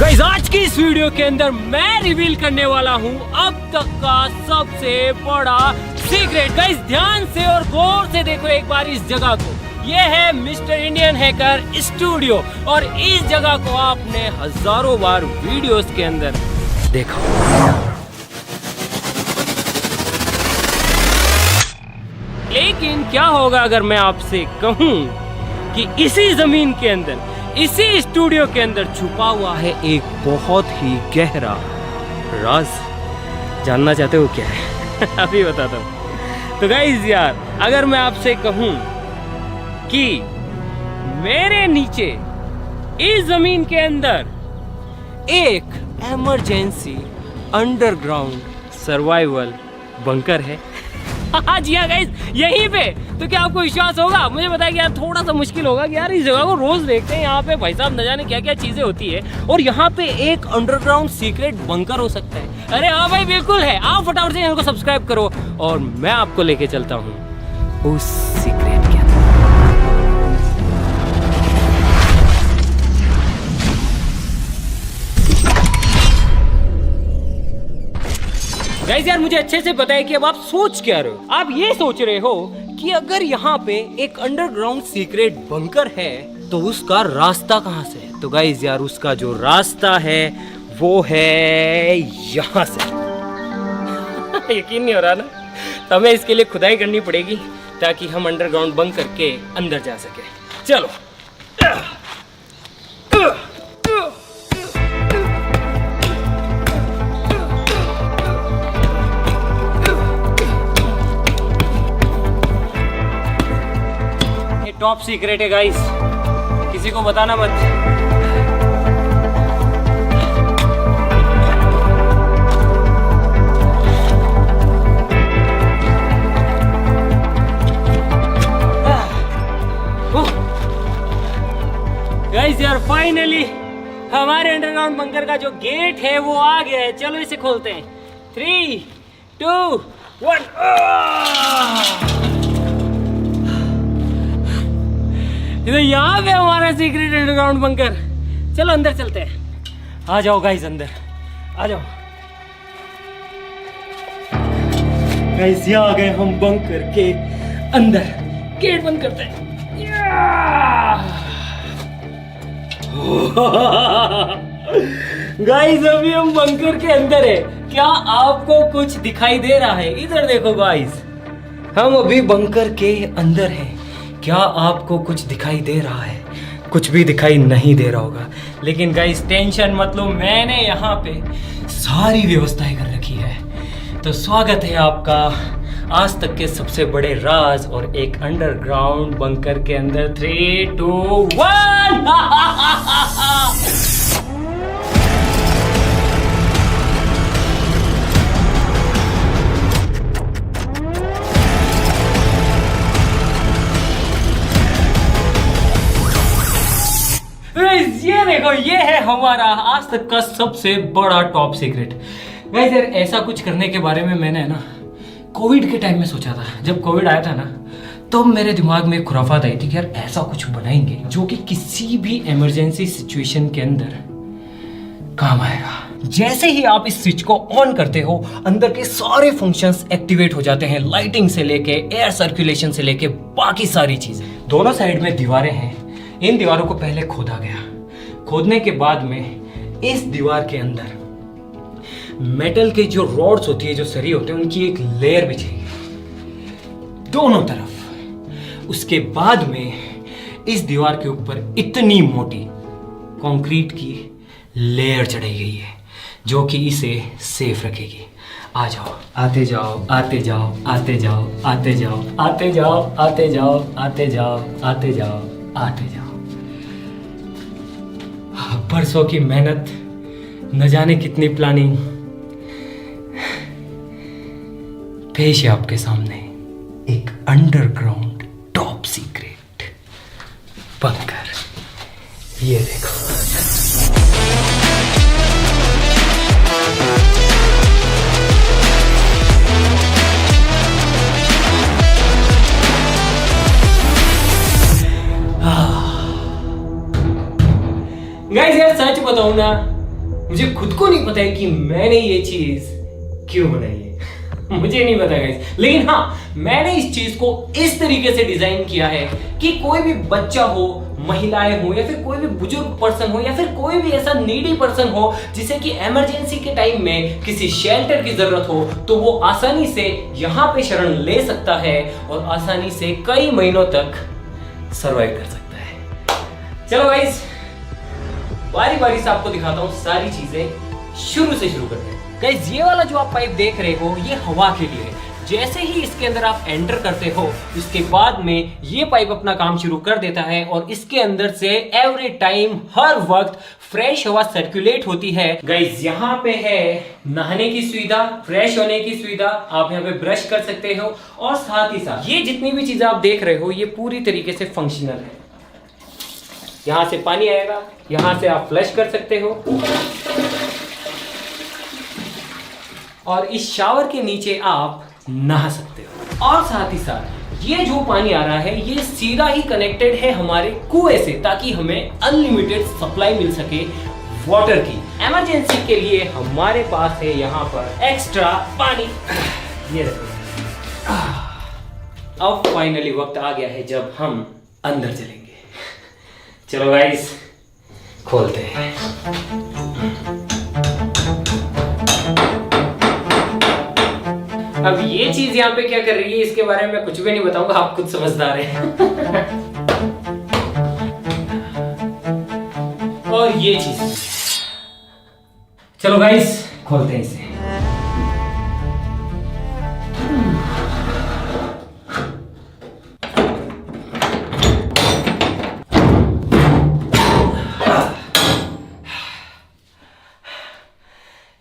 Guys आज की इस वीडियो के अंदर मैं रिवील करने वाला हूँ अब तक का सबसे बड़ा सीक्रेट। गाइस ध्यान से और गौर से देखो एक बार इस जगह को। ये है मिस्टर इंडियन हैकर स्टूडियो और इस जगह को आपने हजारों बार वीडियोस के अंदर देखा। लेकिन क्या होगा अगर मैं आपसे कहूँ कि इसी जमीन के अंदर, इसी स्टूडियो के अंदर छुपा हुआ है एक बहुत ही गहरा राज। जानना चाहते हो क्या है? अभी बताता हूँ। तो गाइस यार, अगर मैं आपसे कहूँ कि मेरे नीचे इस जमीन के अंदर एक इमरजेंसी अंडरग्राउंड सर्वाइवल बंकर है। हाँ जी हाँ गाइस, यहीं पे। तो क्या आपको विश्वास होगा? मुझे बताया कि यार थोड़ा सा मुश्किल होगा कि यार इस जगह को रोज देखते हैं, यहाँ पे भाई साहब न जाने क्या क्या चीजें होती है और यहाँ पे एक अंडरग्राउंड सीक्रेट बंकर हो सकता है। अरे हाँ भाई बिल्कुल है। आप फटाफट से चैनल को सब्सक्राइब करो और मैं आपको लेके चलता हूँ उस सीक्रेट के अंदर। गाइस यार मुझे अच्छे से पता है कि अब आप सोच क्या रहे हो। आप ये सोच रहे हो कि अगर यहाँ पे एक अंडरग्राउंड सीक्रेट बंकर है तो उसका रास्ता कहाँ से है? तो गाइस यार उसका जो रास्ता है वो है यहाँ से। यकीन नहीं हो रहा ना? तो हमें इसके लिए खुदाई करनी पड़ेगी ताकि हम अंडरग्राउंड बंकर के अंदर जा सके। चलो टॉप सीक्रेट है गाइस, किसी को बताना मत। गाइस यार फाइनली हमारे अंडरग्राउंड बंकर का जो गेट है वो आ गया है। चलो इसे खोलते हैं। 3, 2, 1। यहाँ पे हमारा सीक्रेट अंडरग्राउंड बंकर। चलो अंदर चलते हैं। आ जाओ गाइस, अंदर आ जाओ। गाइस यहाँ आ गए हम बंकर के अंदर। गेट बंद करते हैं। गाइस अभी हम बंकर के अंदर है। क्या आपको कुछ दिखाई दे रहा है? इधर देखो गाइस, हम अभी बंकर के अंदर हैं। क्या आपको कुछ दिखाई दे रहा है? कुछ भी दिखाई नहीं दे रहा होगा, लेकिन गाइस टेंशन मत लो, मैंने यहाँ पे सारी व्यवस्थाएं कर रखी है। तो स्वागत है आपका आज तक के सबसे बड़े राज और एक अंडरग्राउंड बंकर के अंदर। 3, 2, 1। ये देखो, ये है हमारा आज तक का सबसे बड़ा टॉप सीक्रेट। गाइस यार ऐसा कुछ करने के बारे में मैंने ना कोविड के टाइम में सोचा था। जब कोविड आया था ना तो मेरे दिमाग में एक खुराफात आई थी कि यार ऐसा कुछ बनाएंगे जो कि किसी भी इमरजेंसी सिचुएशन के अंदर काम आएगा। जैसे ही आप इस स्विच को ऑन करते हो, अंदर के सारे फंक्शंस एक्टिवेट हो जाते हैं। लाइटिंग से लेके एयर सर्कुलेशन से लेके बाकी सारी चीजें। दोनों साइड में दीवारें हैं। इन दीवारों को पहले खोदा गया। खोदने के बाद में इस दीवार के अंदर मेटल के जो रॉड्स होती है, जो सरी होते हैं, उनकी एक लेयर बिछाई दोनों तरफ। उसके बाद में इस दीवार के ऊपर इतनी मोटी कंक्रीट की लेयर चढ़ाई गई है जो कि इसे सेफ रखेगी। आ जाओ, आते जाओ, आते जाओ, आते जाओ, आते जाओ, आते जाओ, आते जाओ, आते जाओ, आते जाओ, आते जाओ। बरसों की मेहनत, न जाने कितनी प्लानिंग, पेश है आपके सामने एक अंडरग्राउंड टॉप सीक्रेट बंकर। ये देखो। गाइस यार सच बताऊं ना मुझे खुद को नहीं पता है कि मैंने ये चीज क्यों बनाई है। मुझे नहीं पता गाइस, लेकिन हाँ, मैंने इस चीज को इस तरीके से डिजाइन किया है कि कोई भी बच्चा हो, महिलाएं हो, या फिर कोई भी बुजुर्ग पर्सन हो, या फिर कोई भी ऐसा नीडी पर्सन हो जिसे कि इमरजेंसी के टाइम में किसी शेल्टर की जरूरत हो, तो वो आसानी से यहाँ पे शरण ले सकता है और आसानी से कई महीनों तक सरवाइव कर सकता है। चलो गाइस, बारी बारी से आपको दिखाता हूँ सारी चीजें शुरू से शुरू करते हैं। गाइस, ये वाला जो आप पाइप देख रहे हो, ये हवा के लिए है। जैसे ही इसके अंदर आप एंटर करते हो, इसके बाद में ये पाइप अपना काम शुरू कर देता है और इसके अंदर से एवरी टाइम, हर वक्त फ्रेश हवा सर्कुलेट होती है। गाइस, यहाँ पे है नहाने की सुविधा, फ्रेश होने की सुविधा, आप यहाँ पे ब्रश कर सकते हो, और साथ ही साथ ये जितनी भी चीजें आप देख रहे हो, ये पूरी तरीके से फंक्शनल है। यहाँ से पानी आएगा, यहाँ से आप फ्लश कर सकते हो, और इस शावर के नीचे आप नहा सकते हो। और साथ ही साथ ये जो पानी आ रहा है, ये सीधा ही कनेक्टेड है हमारे कुएं से, ताकि हमें अनलिमिटेड सप्लाई मिल सके वाटर की। इमरजेंसी के लिए हमारे पास है यहाँ पर एक्स्ट्रा पानी। ये देखो, अब फाइनली वक्त आ गया है जब हम अंदर चलेंगे। चलो गाइस, खोलते हैं। अब ये चीज यहाँ पे क्या कर रही है, इसके बारे में मैं कुछ भी नहीं बताऊंगा, आप खुद समझदार हैं। और ये चीज, चलो गाइस खोलते हैं इसे।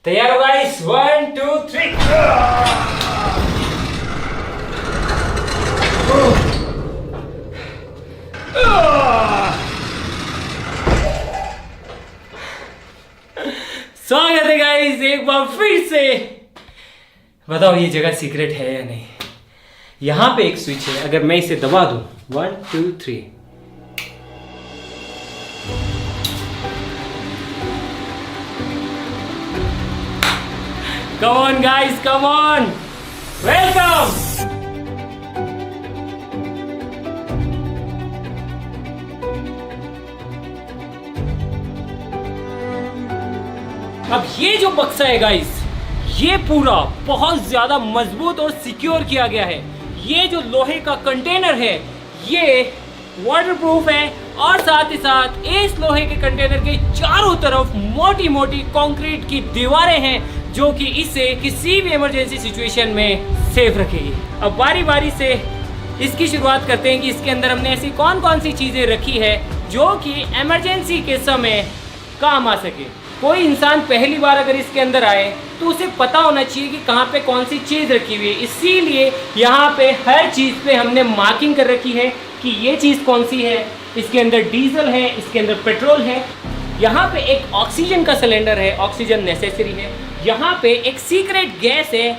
तैयार हो गाइस? 1 2 3। स्वागत है गाइस एक बार फिर से। बताओ ये जगह सीक्रेट है या नहीं? यहां पे एक स्विच है, अगर मैं इसे दबा दूं, 1 2 3, come on guys, come on, welcome। अब ये जो बक्सा है गाइस, ये पूरा बहुत ज्यादा मजबूत और सिक्योर किया गया है। ये जो लोहे का कंटेनर है, ये वाटरप्रूफ है, और साथ ही साथ इस लोहे के कंटेनर के चारों तरफ मोटी मोटी कंक्रीट की दीवारें हैं, जो कि इसे किसी भी इमरजेंसी सिचुएशन में सेफ रखेगी। अब बारी बारी से इसकी शुरुआत करते हैं कि इसके अंदर हमने ऐसी कौन कौन सी चीज़ें रखी है जो कि इमरजेंसी के समय काम आ सके। कोई इंसान पहली बार अगर इसके अंदर आए तो उसे पता होना चाहिए कि कहाँ पे कौन सी चीज़ रखी हुई है, इसीलिए यहाँ पे हर चीज़ पे हमने मार्किंग कर रखी है कि ये चीज़ कौन सी है। इसके अंदर डीजल है, इसके अंदर पेट्रोल है, यहाँ पे एक ऑक्सीजन का सिलेंडर है, ऑक्सीजन नेसेसरी है, यहाँ पे एक सीक्रेट गैस है,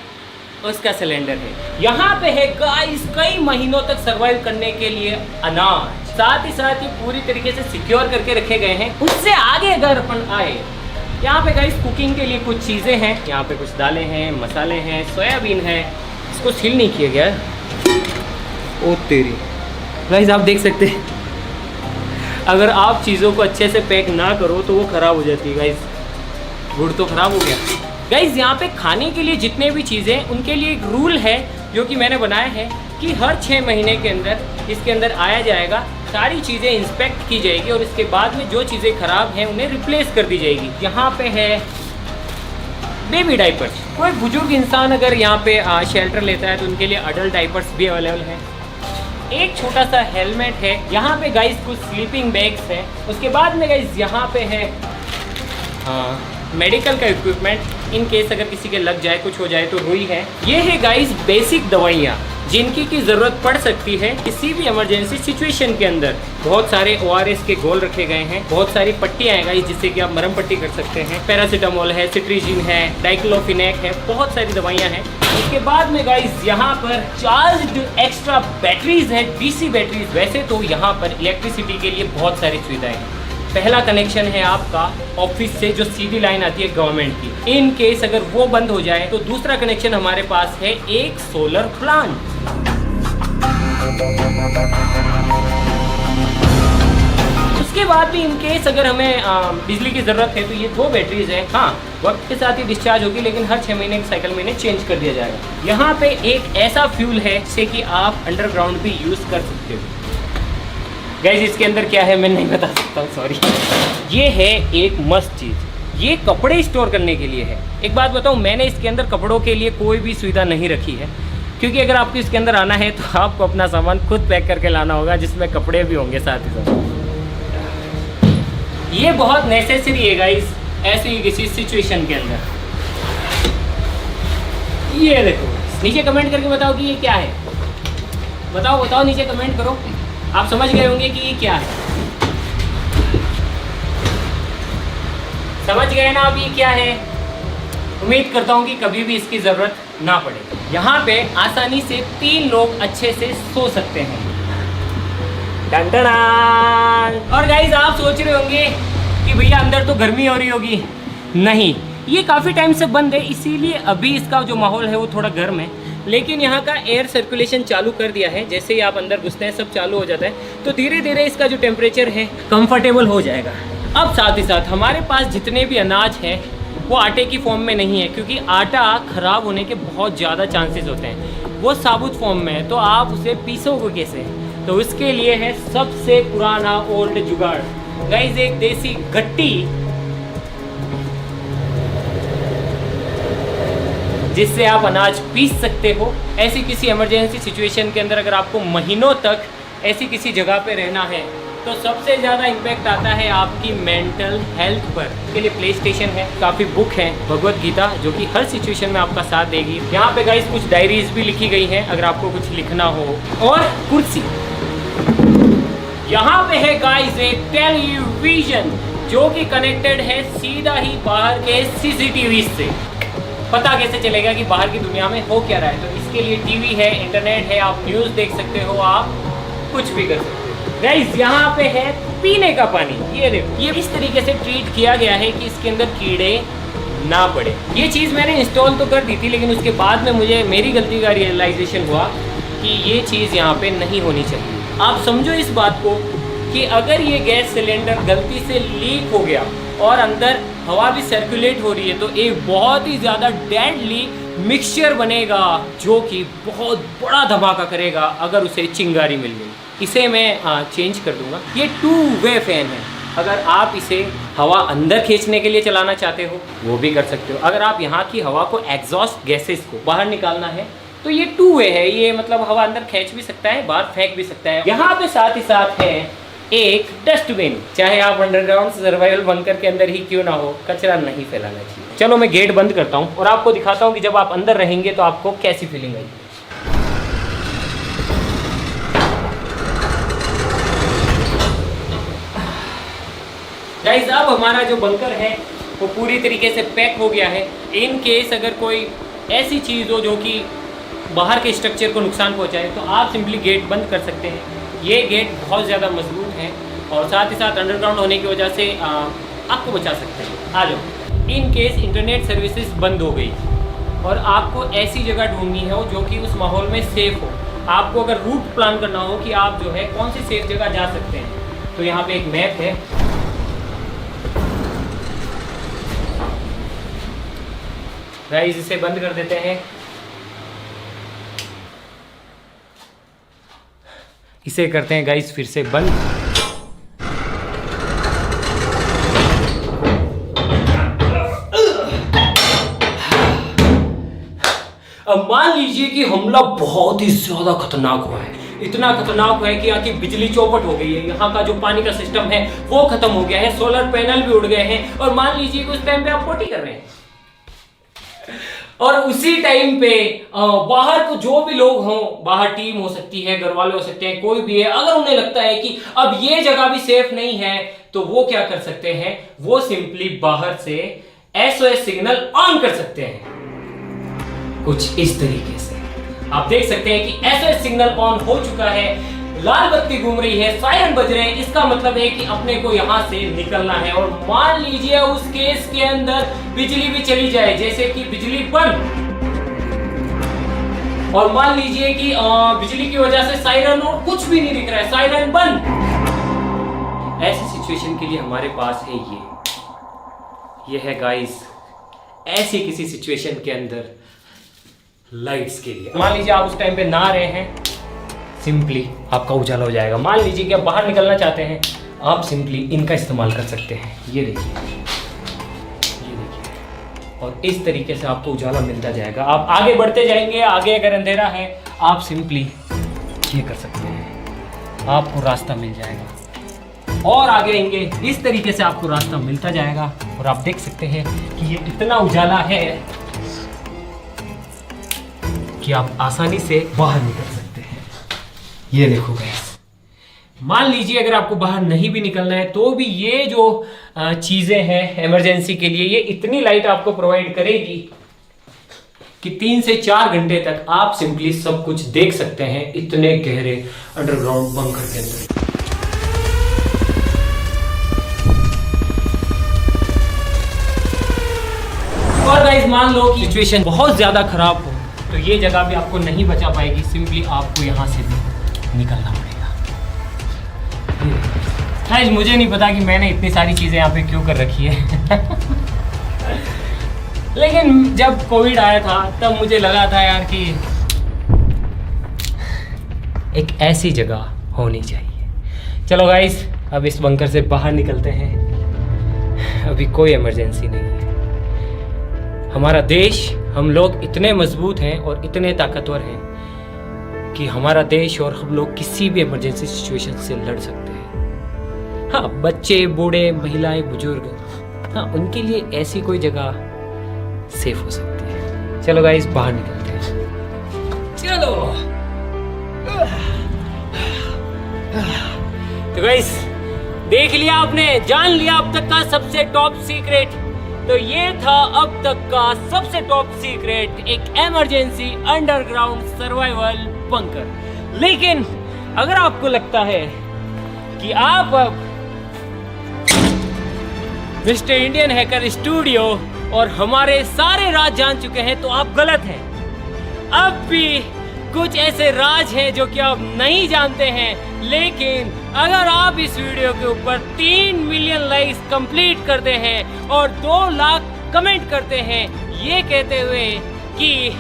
उसका सिलेंडर है, यहाँ पे है गाइस कई महीनों तक सरवाइव करने के लिए अनाज, साथ ही साथ ये पूरी तरीके से सिक्योर करके रखे गए हैं। उससे आगे अगर अपन आए, यहाँ पे गाइस कुकिंग के लिए कुछ चीज़ें हैं, यहाँ पे कुछ दालें हैं, मसाले हैं, सोयाबीन है, इसको सील नहीं किया गया है। ओ तेरी गाइस, आप देख सकते हैं अगर आप चीज़ों को अच्छे से पैक ना करो तो वो ख़राब हो जाती है। गाइस गुड़ तो ख़राब हो गया। गाइस यहाँ पे खाने के लिए जितने भी चीज़ें, उनके लिए एक रूल है जो कि मैंने बनाया है कि हर 6 महीने के अंदर इसके अंदर आया जाएगा, सारी चीज़ें इंस्पेक्ट की जाएगी और इसके बाद में जो चीज़ें ख़राब हैं उन्हें रिप्लेस कर दी जाएगी। यहाँ पे है बेबी डाइपर्स, कोई बुजुर्ग इंसान अगर यहाँ पे शेल्टर लेता है तो उनके लिए अडल्ट डाइपर्स भी अवेलेबल हैं। एक छोटा सा हेलमेट है, यहाँ पे गाइस कुछ स्लीपिंग बैग्स है। उसके बाद में गाइस यहाँ पे है मेडिकल का इक्विपमेंट, इन केस अगर किसी के लग जाए, कुछ हो जाए तो रुई है। ये है गाइस बेसिक दवाइयाँ जिनकी की ज़रूरत पड़ सकती है किसी भी इमरजेंसी सिचुएशन के अंदर। बहुत सारे ORS के गोल रखे गए हैं, बहुत सारी पट्टियाँ हैं गाइस जिससे कि आप मरहम पट्टी कर सकते हैं। पैरासीटामोल है, सिट्रीजिन है, डाइक्लोफिनेक है, बहुत सारी दवाइयाँ हैं। उसके बाद में गाइस यहाँ पर चार्ज्ड एक्स्ट्रा बैटरीज है, DC बैटरीज। वैसे तो यहाँ पर इलेक्ट्रिसिटी के लिए बहुत सारी सुविधाएं हैं, पहला कनेक्शन है आपका ऑफिस से जो सीधी लाइन आती है गवर्नमेंट की। इन केस अगर वो बंद हो जाए तो दूसरा कनेक्शन हमारे पास है एक सोलर प्लांट। उसके बाद भी इन केस अगर हमें बिजली की ज़रूरत है तो ये 2 बैटरीज हैं। हाँ, वक्त के साथ ही डिस्चार्ज होगी, लेकिन हर 6 महीने के साइकिल में इन्हें चेंज कर दिया जाएगा। यहाँ पे एक ऐसा फ्यूल है जिसे कि आप अंडरग्राउंड भी यूज़ कर सकते हो। गाइस इसके अंदर क्या है मैं नहीं बता सकता हूँ, सॉरी। ये है एक मस्त चीज़, ये कपड़े स्टोर करने के लिए है। एक बात बताऊँ, मैंने इसके अंदर कपड़ों के लिए कोई भी सुविधा नहीं रखी है, क्योंकि अगर आपको इसके अंदर आना है तो आपको अपना सामान खुद पैक करके लाना होगा, जिसमें कपड़े भी होंगे साथ ही साथ। ये बहुत नेसेसरी है गाइस ऐसी किसी सिचुएशन के अंदर। ये देखो, नीचे कमेंट करके बताओ कि ये क्या है। बताओ नीचे कमेंट करो। आप समझ गए होंगे कि ये क्या है। समझ गए ना आप ये क्या है। उम्मीद करता हूँ कि कभी भी इसकी ज़रूरत ना पड़े। यहाँ पे आसानी से 3 लोग अच्छे से सो सकते हैं। और गाइज आप सोच रहे होंगे कि भैया अंदर तो गर्मी हो रही होगी। नहीं, ये काफ़ी टाइम से बंद है, इसीलिए अभी इसका जो माहौल है वो थोड़ा गर्म है, लेकिन यहाँ का एयर सर्कुलेशन चालू कर दिया है। जैसे ही आप अंदर घुसते हैं सब चालू हो जाता है, तो धीरे धीरे इसका जो टेम्परेचर है कंफर्टेबल हो जाएगा। अब साथ ही साथ हमारे पास जितने भी अनाज हैं वो आटे की फॉर्म में नहीं है, क्योंकि आटा ख़राब होने के बहुत ज़्यादा चांसेस होते हैं। वो साबुत फॉर्म में है, तो आप उसे पीसोगे कैसे। तो इसके लिए है सबसे पुराना ओल्ड जुगाड़ गाइस, एक देसी गट्टी, जिससे आप अनाज पीस सकते हो। ऐसी किसी इमरजेंसी सिचुएशन के अंदर अगर आपको महीनों तक ऐसी किसी जगह पे रहना है तो सबसे ज़्यादा इम्पैक्ट आता है आपकी मेंटल हेल्थ पर। इसके लिए प्ले स्टेशन है, काफ़ी बुक है, भगवत गीता, जो कि हर सिचुएशन में आपका साथ देगी। यहाँ पे गाइस कुछ डायरीज भी लिखी गई हैं अगर आपको कुछ लिखना हो। और कुर्सी, यहाँ पे है गाइस एक टेलीविजन जो कि कनेक्टेड है सीधा ही बाहर के सीसीटीवी से। पता कैसे चलेगा कि बाहर की दुनिया में हो क्या रहा है। तो इसके लिए टीवी है, इंटरनेट है, आप न्यूज़ देख सकते हो, आप कुछ भी कर सकते हो। गाइस यहाँ पे है पीने का पानी, ये देखो, ये इस तरीके से ट्रीट किया गया है कि इसके अंदर कीड़े ना पड़े। ये चीज़ मैंने इंस्टॉल तो कर दी थी, लेकिन उसके बाद में मुझे मेरी गलती का रियलाइजेशन हुआ कि ये चीज़ यहाँ पे नहीं होनी चाहिए। आप समझो इस बात को कि अगर ये गैस सिलेंडर गलती से लीक हो गया और अंदर हवा भी सर्कुलेट हो रही है, तो एक बहुत ही ज़्यादा डेडली मिक्सचर बनेगा जो कि बहुत बड़ा धमाका करेगा अगर उसे चिंगारी मिल गई। इसे मैं चेंज कर दूंगा। ये 2 वे फैन है। अगर आप इसे हवा अंदर खींचने के लिए चलाना चाहते हो वो भी कर सकते हो। अगर आप यहाँ की हवा को, एग्जॉस्ट गैसेस को बाहर निकालना है तो ये 2 वे है। ये मतलब हवा अंदर खींच भी सकता है, बाहर फेंक भी सकता है। यहाँ पे साथ ही साथ है एक डस्टबिन। चाहे आप अंडरग्राउंड सर्वाइवल बंकर के अंदर ही क्यों ना हो, कचरा नहीं फैलाना चाहिए। चलो मैं गेट बंद करता हूँ और आपको दिखाता हूँ कि जब आप अंदर रहेंगे तो आपको कैसी फीलिंग आएगी। गाइस अब हमारा जो बंकर है वो पूरी तरीके से पैक हो गया है। इन केस अगर कोई ऐसी चीज़ हो जो कि बाहर के स्ट्रक्चर को नुकसान पहुंचाए तो आप सिंपली गेट बंद कर सकते हैं। ये गेट बहुत ज़्यादा मजबूत है और साथ ही साथ अंडरग्राउंड होने की वजह से आपको बचा सकते हैं। आ जाओ। इन केस इंटरनेट सर्विसेज बंद हो गई और आपको ऐसी जगह ढूंढनी हो जो कि उस माहौल में सेफ़ हो, आपको अगर रूट प्लान करना हो कि आप जो है कौन सी सेफ जगह जा सकते हैं, तो यहाँ पे एक मैप है। गाइस इसे बंद कर देते हैं। इसे करते हैं गाइस फिर से बंद। अब मान लीजिए कि हमला बहुत ही ज्यादा खतरनाक हुआ है। इतना खतरनाक हुआ है कि यहाँ की बिजली चौपट हो गई है, यहाँ का जो पानी का सिस्टम है वो खत्म हो गया है, सोलर पैनल भी उड़ गए हैं, और मान लीजिए कि उस टाइम पे आप पोटी कर रहे हैं और उसी टाइम पे बाहर को जो भी लोग हों, बाहर टीम हो सकती है, घर वाले हो सकते हैं, कोई भी है, अगर उन्हें लगता है कि अब ये जगह भी सेफ नहीं है तो वो क्या कर सकते हैं, वो सिंपली बाहर से SOS सिग्नल ऑन कर सकते हैं। कुछ इस तरीके से आप देख सकते हैं कि SOS सिग्नल ऑन हो चुका है। लाल बत्ती घूम रही है, सायरन बज रहे हैं, इसका मतलब है कि अपने को यहाँ से निकलना है। और मान लीजिए उस केस के अंदर बिजली भी चली जाए, जैसे कि बिजली बंद, और मान लीजिए कि बिजली की वजह से सायरन और कुछ भी नहीं दिख रहा है, सायरन बंद। ऐसी सिचुएशन के लिए हमारे पास है ये है गाइस, ऐसी किसी सिचुएशन के अंदर लाइट्स के लिए। मान लीजिए आप उस टाइम पे नहा रहे हैं, सिंपली आपका उजाला हो जाएगा। मान लीजिए कि आप बाहर निकलना चाहते हैं, आप सिंपली इनका इस्तेमाल कर सकते हैं। ये देखिए, और इस तरीके से आपको उजाला मिलता जाएगा। आप आगे बढ़ते जाएंगे, आगे अगर अंधेरा है आप सिंपली ये कर सकते हैं, आपको रास्ता मिल जाएगा। और आगे आएंगे, इस तरीके से आपको रास्ता मिलता जाएगा। और आप देख सकते हैं कि ये इतना उजाला है कि आप आसानी से बाहर निकल सकते हैं। ये देखो गाइस, मान लीजिए अगर आपको बाहर नहीं भी निकलना है तो भी ये जो चीजें हैं इमरजेंसी के लिए, ये इतनी लाइट आपको प्रोवाइड करेगी कि 3 से 4 घंटे तक आप सिंपली सब कुछ देख सकते हैं इतने गहरे अंडरग्राउंड बंकर के अंदर। और गाइस मान लो कि सिचुएशन बहुत ज्यादा खराब हो तो ये जगह भी आपको नहीं बचा पाएगी, सिंपली आपको यहां से भी निकलना पड़ेगा। गाइस मुझे नहीं पता कि मैंने इतनी सारी चीजें यहाँ पे क्यों कर रखी है लेकिन जब कोविड आया था तब मुझे लगा था यार कि एक ऐसी जगह होनी चाहिए। चलो गाइस अब इस बंकर से बाहर निकलते हैं, अभी कोई इमरजेंसी नहीं है। हमारा देश, हम लोग इतने मजबूत हैं और इतने ताकतवर हैं कि हमारा देश और हम लोग किसी भी इमरजेंसी सिचुएशन से लड़ सकते हैं। हाँ, बच्चे, बूढ़े, महिलाएं, बुजुर्ग, हाँ उनके लिए ऐसी कोई जगह सेफ हो सकती है। चलो गाइस बाहर निकलते हैं, चलो। तो गाइस देख लिया आपने, जान लिया अब तक का सबसे टॉप सीक्रेट। तो ये था अब तक का सबसे टॉप सीक्रेट, एक इमरजेंसी अंडरग्राउंड सर्वाइवल बंकर। लेकिन अगर आपको लगता है कि आप अब मिस्टर इंडियन हैकर स्टूडियो और हमारे सारे राज जान चुके हैं तो आप गलत हैं। अब भी कुछ ऐसे राज हैं जो कि आप नहीं जानते हैं। लेकिन अगर आप इस वीडियो के ऊपर 3 मिलियन लाइक्स कंप्लीट करते हैं और 2 लाख कमेंट करते हैं ये कहते हुए कि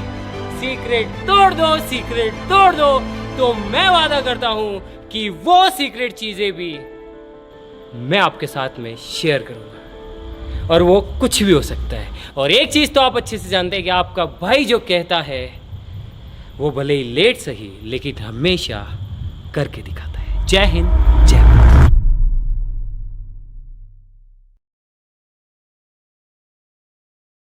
सीक्रेट तोड़ दो, सीक्रेट तोड़ दो, तो मैं वादा करता हूं कि वो सीक्रेट चीजें भी मैं आपके साथ में शेयर करूंगा, और वो कुछ भी हो सकता है। और एक चीज तो आप अच्छे से जानते हैं कि आपका भाई जो कहता है वो भले ही लेट सही लेकिन हमेशा करके दिखाता है। जय हिंद, जय भारत।